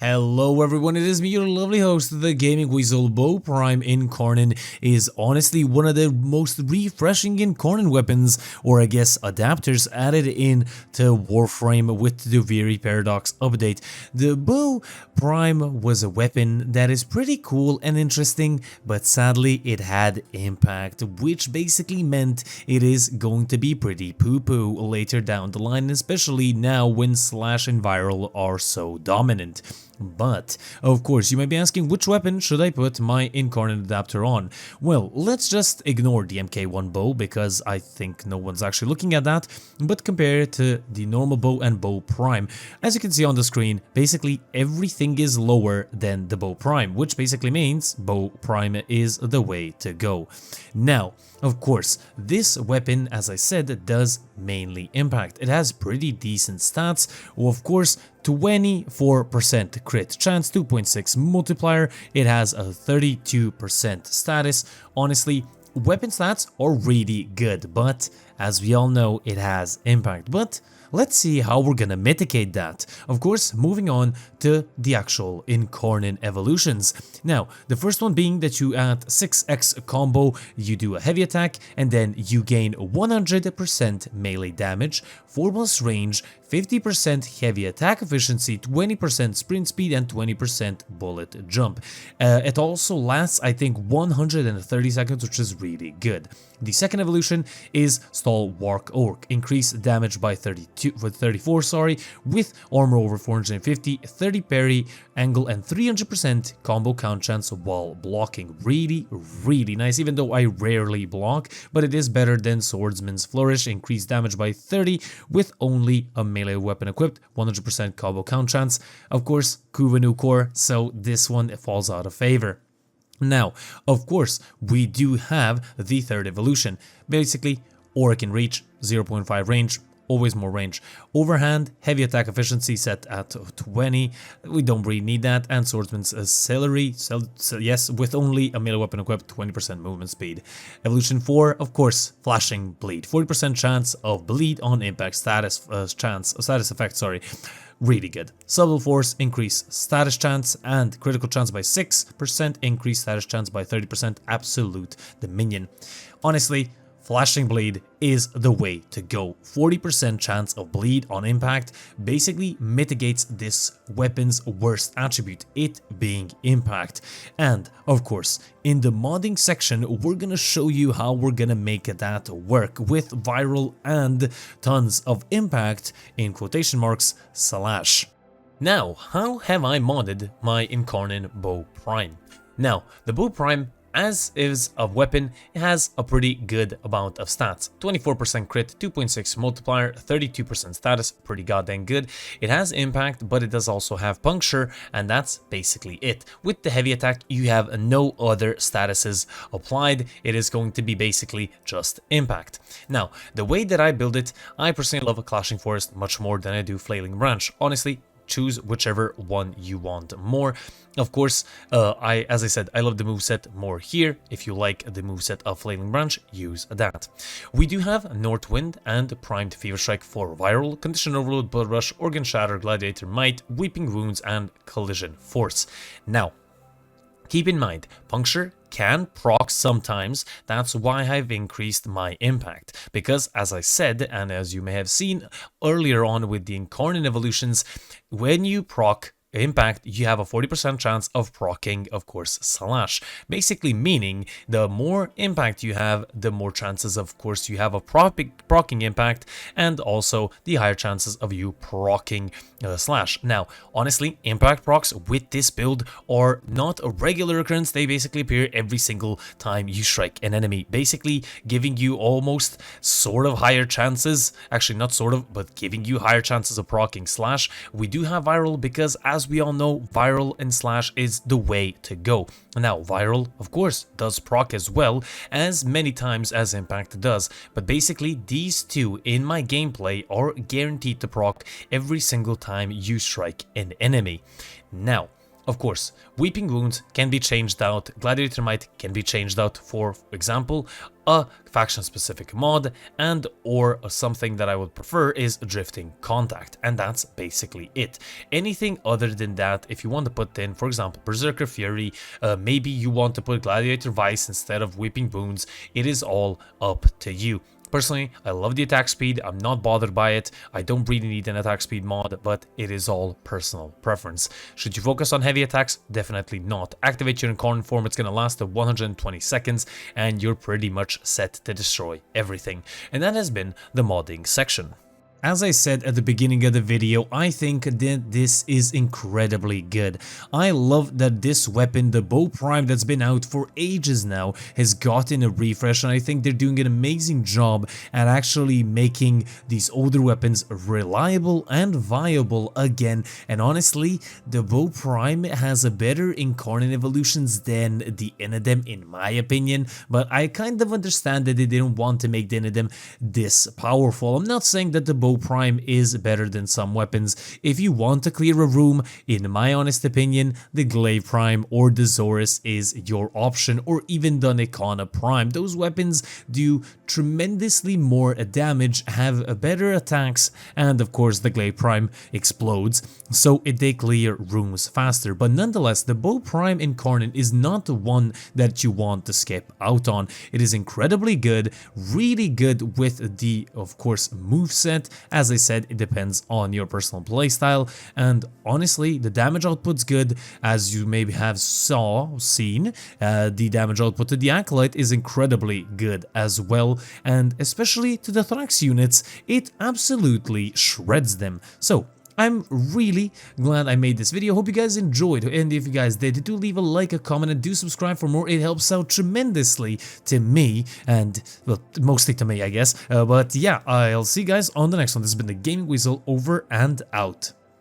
Hello everyone, it is me, your lovely host, the Gaming Weasel. Prime Incarnon is honestly one of the most refreshing Incarnon weapons, or I guess adapters, added in to Warframe with the Duviri Paradox update. The Prime was a weapon that is pretty cool and interesting, but sadly it had impact, which basically meant it is going to be pretty poo-poo later down the line, especially now when Slash and Viral are so dominant. But, of course, you might be asking, which weapon should I put my Incarnon adapter on? Well, let's just ignore the MK1 bow, because I think no one's actually looking at that, but compare it to the normal bow and bow prime. As you can see on the screen, basically everything is lower than the bow prime, which basically means bow prime is the way to go. Now, of course, this weapon, as I said, does mainly impact. It has pretty decent stats, of course, 24% crit chance, 2.6 multiplier, it has a 32% status. Honestly, weapon stats are really good, but as we all know, it has impact. But let's see how we're gonna mitigate that. Of course, moving on to the actual Incarnon evolutions. Now, the first one being that you add 6x combo, you do a heavy attack, and then you gain 100% melee damage, 4+ range, 50% heavy attack efficiency, 20% sprint speed, and 20% bullet jump. It also lasts, I think, 130 seconds, which is really good. The second evolution is Stalwart Orc, increase damage by 34, with armor over 450, 30 parry angle, and 300% combo count chance while blocking. Really nice, even though I rarely block, but it is better than Swordsman's Flourish, increased damage by 30 with only a melee weapon equipped, 100% combo count chance. Of course, Kuvanu core, so this one falls out of favor. Now, of course, we do have the third evolution. Basically, Aura can reach, 0.5 range, always more range. Overhand, heavy attack efficiency set at 20, we don't really need that, and Swordsman's Celery, yes, with only a melee weapon equipped, 20% movement speed. Evolution 4, of course, Flashing Bleed, 40% chance of bleed on impact status effect, really good. Subtle Force, increase status chance and critical chance by 6%, increase status chance by 30%, absolute dominion. Honestly, Flashing Bleed is the way to go. 40% chance of bleed on impact basically mitigates this weapon's worst attribute, it being impact. And of course, in the modding section, we're gonna show you how we're gonna make that work with viral and tons of impact in quotation marks slash. Now, how have I modded my Incarnon Bow Prime? Now, the Bow Prime, as is a weapon, it has a pretty good amount of stats. 24% crit, 2.6 multiplier, 32% status, pretty goddamn good. It has impact, but it does also have puncture, and that's basically it. With the heavy attack, you have no other statuses applied. It is going to be basically just impact. Now, the way that I build it, I personally love a Clashing Forest much more than I do Flailing Branch. Honestly, choose whichever one you want more. Of course, as I said, I love the moveset more here. If you like the moveset of Flailing Branch, use that. We do have North Wind and Primed Fever Strike for Viral, Condition Overload, Blood Rush, Organ Shatter, Gladiator Might, Weeping Wounds, and Collision Force. Now, keep in mind, puncture can proc sometimes. That's why I've increased my impact, because as I said, and as you may have seen earlier on with the Incarnon evolutions, when you proc impact, you have a 40% chance of proccing, of course, slash. Basically meaning the more impact you have, the more chances, of course, you have of proccing impact, and also the higher chances of you proccing slash. Now, honestly, impact procs with this build are not a regular occurrence. They basically appear every single time you strike an enemy, basically giving you almost sort of higher chances, actually not sort of, but giving you higher chances of proccing slash. We do have viral because, as we all know, viral and slash is the way to go. Now, viral, of course, does proc as well, as many times as impact does, but basically these two in my gameplay are guaranteed to proc every single time you strike an enemy. Now, of course, Weeping Wounds can be changed out, Gladiator Might can be changed out, for example. a faction specific mod, and or something that I would prefer is drifting contact, and that's basically it. Anything other than that, if you want to put in, for example, Berserker Fury, maybe you want to put Gladiator Vice instead of Weeping Wounds, it is all up to you. Personally, I love the attack speed, I'm not bothered by it, I don't really need an attack speed mod, but it is all personal preference. Should you focus on heavy attacks? Definitely not. Activate your Incarnon form, it's gonna last 120 seconds, and you're pretty much set to destroy everything. And that has been the modding section. As I said at the beginning of the video, I think that this is incredibly good. I love that this weapon, the Bow Prime that's been out for ages now, has gotten a refresh, and I think they're doing an amazing job at actually making these older weapons reliable and viable again. And honestly, the Bow Prime has a better Incarnon evolutions than the Inadem in my opinion, but I kind of understand that they didn't want to make the Inadem this powerful. I'm not saying that the Bow Prime is better than some weapons. If you want to clear a room, in my honest opinion, the Glaive Prime or the Zorus is your option, or even the Nikana Prime. Those weapons do tremendously more damage, have better attacks, and of course the Glaive Prime explodes, so they clear rooms faster. But nonetheless, the Bow Prime Incarnon is not the one that you want to skip out on. It is incredibly good, really good with the, of course, moveset. As I said, it depends on your personal playstyle, and honestly, the damage output's good, as you maybe have seen. The damage output to the Acolyte is incredibly good as well, and especially to the Thrax units, it absolutely shreds them. So I'm really glad I made this video. Hope you guys enjoyed, and if you guys did, do leave a like, a comment, and do subscribe for more. It helps out tremendously to me, and well, mostly to me, I guess. But yeah, I'll see you guys on the next one. This has been the Gaming Weasel, over and out.